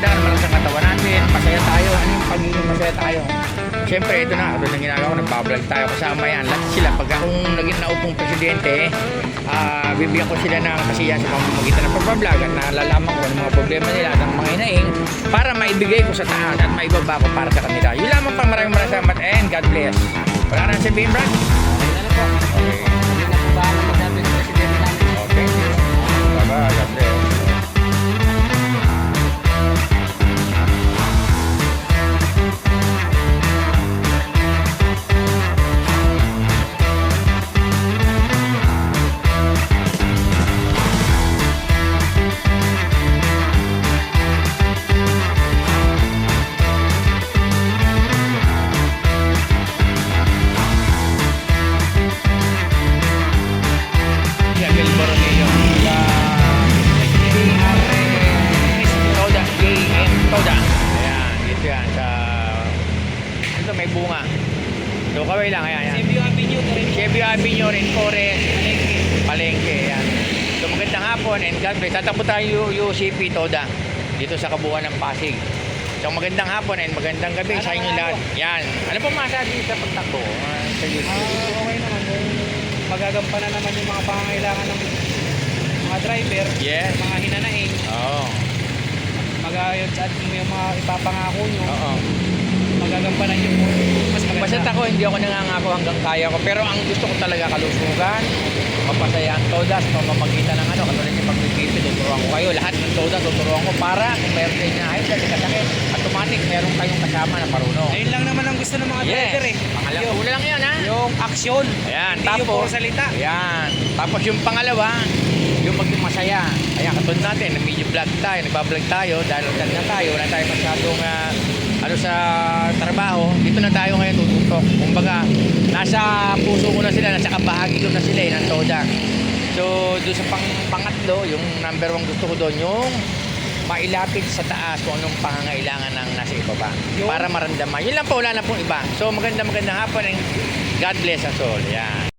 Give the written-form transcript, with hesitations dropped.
gumagana naman sa katawan natin, masaya tayo. Ano yung pagiging masaya tayo? Siyempre, ito na, ito yung ginagawa ko, nagbablog tayo kasama yan. Lahat sila, pag akong naging naupong presidente, bibigyan ko sila ng kasiyahan sa pamamagitan ng pagbablog at nalalaman ko ang mga problema nila at ang mga hinaing para maibigay ko sa taas at maibaba ko para sa kanila. Yun lamang pa, maraming salamat and God bless. Wala na sabihin, Brad? Ayun na po. Okay. Hindi na po ba ang magsabi ng presidente namin? Okay. Bye-bye. God bless. Miguel Boronillo, la Toda, JM Toda. Ayan, dito yan sa ito may bunga. So kaway lang, ayan. Sibio Avenue, Chevy Avenue rin, Forest, Palengke, ayan. So magandang hapon and God bless. Tatakbo tayo UCP Toda dito sa kabuuan ng Pasig. So magandang hapon and magandang gabi sa inyo lahat. Yan. Ano po masabi sa pagtakbo sa UCP? Okay naman. Magagampanan naman yung mga pangangailangan ng mga driver, Yes. mga hinanaing, Oo. magayod at yung mga ipapangako nyo, Oo. magagampanan nyo po. Mas maganda. Basta ako, hindi ako nangangako hanggang kaya ko. Pero ang gusto ko talaga kalusugan, mapasaya ang toda sa pamamagitan ng ano, katulad yung pagpipipi, tuturuan ko kayo. Lahat ng toda, tuturuan ko para kung meron kayo na ayos, kasi kasakit, automatic, meron kayong kasama na marunong. Ayun lang naman ang gusto ng mga driver eh. Pangalawa, una lang yan ha. Yung aksyon. Ayan, Hindi yung puro tapos, salita. ayan. Tapos yung pangalawa, yung maging masaya. Ayan, katulad natin, medyo vlog tayo, nagbablog tayo, dahil na tayo, wala tayo masyadong ano sa trabaho, dito na tayo ngayon tututok. Kumbaga, nasa puso ko na sila, nasa kabahagi ko na sila ng toda. So, doon sa pangatlo, yung number 1 gusto ko doon, yung mailapit sa taas kung anong pangangailangan ng nasa ibaba. Para maramdaman. Yun lang po, wala na pong iba. So, magandang hapon and God bless us all. Yan.